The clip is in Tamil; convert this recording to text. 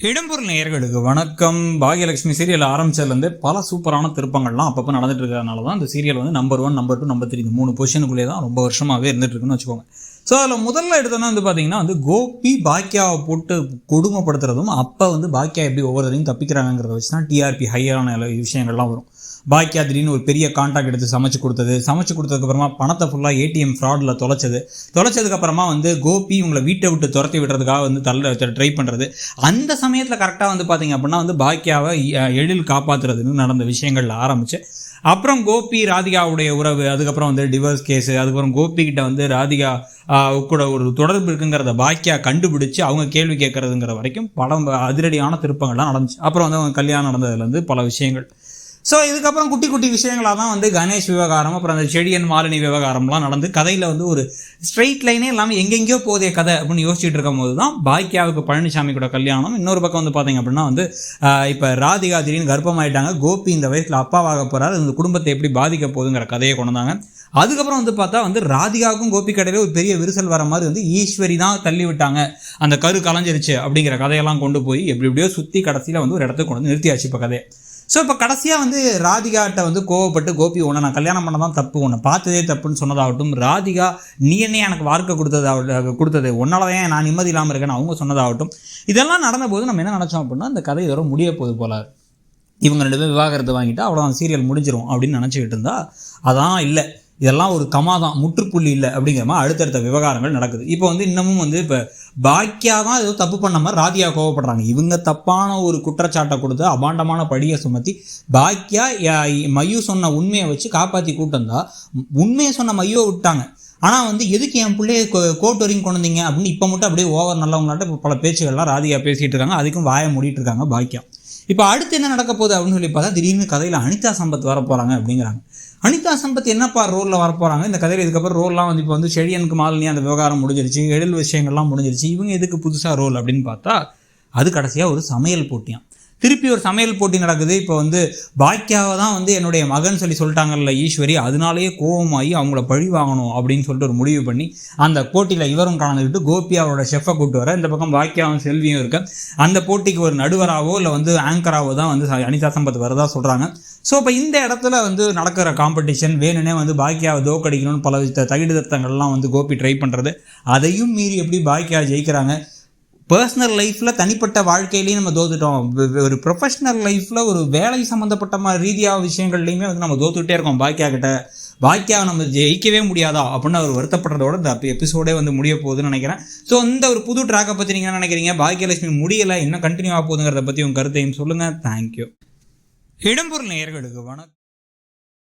இடம்பொருள் நேயர்களுக்கு வணக்கம். பாகியலட்சுமி சீரியல் ஆரம்பிச்சதுலேருந்து பல சூப்பரான திருப்பங்கள்லாம் அப்பப்போ நடந்துட்டு இருக்கிறதுனால தான் இந்த சீரியல் வந்து நம்பர் 1, நம்பர் 2, நம்பர் 3 இந்த 3 பொசிஷனுக்குள்ளே தான் ரொம்ப வருஷமாகவே இருந்துட்டு இருக்குன்னு வச்சுக்கோங்க. ஸோ அதில் முதல்ல எடுத்தோன்னா வந்து பார்த்தீங்கன்னா வந்து கோபி பாக்கியாவை போட்டு கொடுமைப்படுத்துறதும் அப்போ வந்து பாக்கியா எப்படி ஒவ்வொருத்தரையும் தப்பிக்கிறாங்கிறத வச்சு தான் டிஆர்பி ஹையரான விஷயங்கள்லாம் வரும். பாக்கியா திடீர்னு ஒரு பெரிய கான்ட்ராக்ட் எடுத்து சமைச்சு கொடுத்ததுக்கப்புறமா பணத்தை ஃபுல்லாக ஏடிஎம் ஃப்ராடில் தொலைச்சதுக்கப்புறமா வந்து கோபி இவங்களை வீட்டை விட்டு துரத்தி விடுறதுக்காக வந்து ட்ரை பண்ணுறது. அந்த சமயத்தில் கரெக்டாக வந்து பார்த்திங்க அப்படின்னா வந்து பாக்கியாவை எழில் காப்பாற்றுறதுன்னு நடந்த விஷயங்களில் ஆரம்பிச்சு அப்புறம் கோபி ராதிகாவுடைய உறவு, அதுக்கப்புறம் வந்து டிவோர்ஸ் கேஸு, அதுக்கப்புறம் கோபிக்கிட்ட வந்து ராதிகா கூட ஒரு தொடர்பு இருக்குங்கிறத பாக்கியா கண்டுபிடிச்சி அவங்க கேள்வி கேட்கறதுங்கிற வரைக்கும் படம் அதிரடியான திருப்பங்கள்லாம் நடந்துச்சு. அப்புறம் வந்து அவங்க கல்யாணம் நடந்ததுலேருந்து பல விஷயங்கள். ஸோ இதுக்கப்புறம் குட்டி குட்டி விஷயங்களாக தான் வந்து கணேஷ் விவகாரம், அப்புறம் அந்த செடியன் மாலினி விவகாரம்லாம் நடந்து கதையில் வந்து ஒரு ஸ்ட்ரெயிட் லைனே இல்லாமல் எங்கெங்கேயோ போதே கதை அப்படின்னு யோசிச்சுட்டு இருக்கும் போது தான் பாக்கியாவுக்கு பழனிசாமி கூட கல்யாணம். இன்னொரு பக்கம் வந்து பார்த்தீங்க அப்படின்னா வந்து இப்போ ராதிகா திடீர்னு கர்ப்பமாயிட்டாங்க. கோபி இந்த வயசில் அப்பாவாக போகிறாரு, இந்த குடும்பத்தை எப்படி பாதிக்க போகுதுங்கிற கதையை கொண்டு வந்தாங்க. அதுக்கப்புறம் வந்து பார்த்தா வந்து ராதிகாவுக்கும் கோபி கடையில் ஒரு பெரிய விரிசல் வர மாதிரி வந்து ஈஸ்வரி தான் தள்ளி விட்டாங்க, அந்த கரு கலைஞ்சிருச்சு அப்படிங்கிற கதையெல்லாம் கொண்டு போய் எப்படியோ சுற்றி கடைசியில் வந்து ஒரு இடத்துக்கு கொண்டு வந்து நிறுத்தியாச்சு இப்போ கதையை. ஸோ இப்போ கடைசியாக வந்து ராதிகாட்ட வந்து கோவப்பட்டு கோபி உன்னை நான் கல்யாணம் பண்ண தான் தப்பு, உன்னை பார்த்ததே தப்புன்னு சொன்னதாகட்டும், ராதிகா நீ என்ன எனக்கு வார்க்க கொடுத்தது உன்னால தான் நான் நிம்மதி இல்லாமல் இருக்கேன்னு அவங்க சொன்னதாகட்டும், இதெல்லாம் நடந்தபோது நம்ம என்ன நினச்சோம் அப்படின்னா இந்த கதை இதோட முடிய போகுது போல, இவங்க 2 பேரும் விவாகரத்து வாங்கிட்டு அவ்வளோதான் சீரியல் முடிஞ்சிடும் அப்படின்னு நினச்சிக்கிட்டு இருந்தா அதான் இல்லை, இதெல்லாம் ஒரு கமாதான், முற்றுப்புள்ளி இல்லை அப்படிங்கிற மாதிரி அடுத்தடுத்த விவகாரங்கள் நடக்குது. இப்போ வந்து இன்னமும் வந்து இப்போ பாக்கியா தான் ஏதோ தப்பு பண்ண மாதிரி ராதிகா கோவப்படுறாங்க. இவங்க தப்பான ஒரு குற்றச்சாட்டை கொடுத்து அபாண்டமான படியை சுமத்தி பாக்கியா மையூ சொன்ன உண்மையை வச்சு காப்பாற்றி கூட்டந்தா உண்மையை சொன்ன மையோவை விட்டாங்க. ஆனால் வந்து எதுக்கு என் பிள்ளைய கோர்ட் வரைக்கும் கொண்டு வந்தீங்க அப்படின்னு இப்போ மட்டும் அப்படியே ஓவர் நல்லவங்களாட்ட இப்போ பல பேச்சுகள்லாம் ராதிகா பேசிகிட்டு இருக்காங்க. அதுக்கும் வாயை மூடிட்டு இருக்காங்க பாக்கியா. இப்போ அடுத்து என்ன நடக்க போகுது அப்படின்னு சொல்லி பார்த்தா திடீர்னு கதையில் அனிதா சம்பத் வர போகிறாங்க அப்படிங்கிறாங்க. அனிதா சம்பத் என்னப்பா ரோலில் வரப்போகிறாங்க இந்த கதையில்? இதுக்கப்புறம் ரோல்லாம் வந்து இப்போ வந்து செடியனுக்கு மாலினி அந்த விவகாரம் முடிஞ்சிருச்சு, எழில் விஷயங்கள்லாம் முடிஞ்சிருச்சு, இவங்க எதுக்கு புதுசாக ரோல் அப்படின்னு பார்த்தா அது கடைசியாக ஒரு சமையல் போட்டியாம். திருப்பி ஒரு சமையல் போட்டி நடக்குது. இப்போ வந்து பாக்கியாவை தான் வந்து என்னுடைய மகன் சொல்லிட்டாங்கல்ல ஈஸ்வரி, அதனாலேயே கோபமாகி அவங்கள பழி வாங்கணும் அப்படின்னு சொல்லிட்டு ஒரு முடிவு பண்ணி அந்த போட்டியில் இவரும் கலந்துக்கிட்டு கோபி அவரோட ஷெஃபை கூப்பிட்டு வர, இந்த பக்கம் பாக்கியாவும் செல்வியும் இருக்க. அந்த போட்டிக்கு ஒரு நடுவராகவோ இல்லை வந்து ஆங்கராகவோ தான் வந்து அனிதா சம்பத் வரதா சொல்கிறாங்க. ஸோ இப்போ இந்த இடத்துல வந்து நடக்கிற காம்படிஷன் வேணுன்னே வந்து பாக்கியாவை தோக்கடிக்கணும்னு பல தகுதித்தங்கள்லாம் வந்து கோபி ட்ரை பண்ணுறது, அதையும் மீறி எப்படி பாக்கியா ஜெயிக்கிறாங்க. பர்சனல் லைஃப்பில் தனிப்பட்ட வாழ்க்கையிலையும் நம்ம தோத்துட்டோம், ஒரு ப்ரொஃபஷ்னல் லைஃப்பில் ஒரு வேலை சம்மந்தப்பட்ட ரீதியாக விஷயங்கள்லையுமே வந்து நம்ம தோத்துக்கிட்டே இருக்கோம் பாக்கியா கிட்ட. பாக்கியாவை நம்ம ஜெயிக்கவே முடியாதா அப்படின்னு அவர் வருத்தப்படுறதோட இந்த எபிசோடே வந்து முடிய போகுதுன்னு நினைக்கிறேன். ஸோ இந்த ஒரு புது ட்ராக்கை பற்றி நீங்கள் என்ன நினைக்கிறீங்க? பாக்கியலட்சுமி முடியலை, இன்னும் கண்டினியூ ஆக போகுதுங்கிறத பற்றி உங்கள் கருத்தையும் சொல்லுங்கள். தேங்க்யூ. இடம்பொருள் நேயர்களுக்கு வணக்கம்.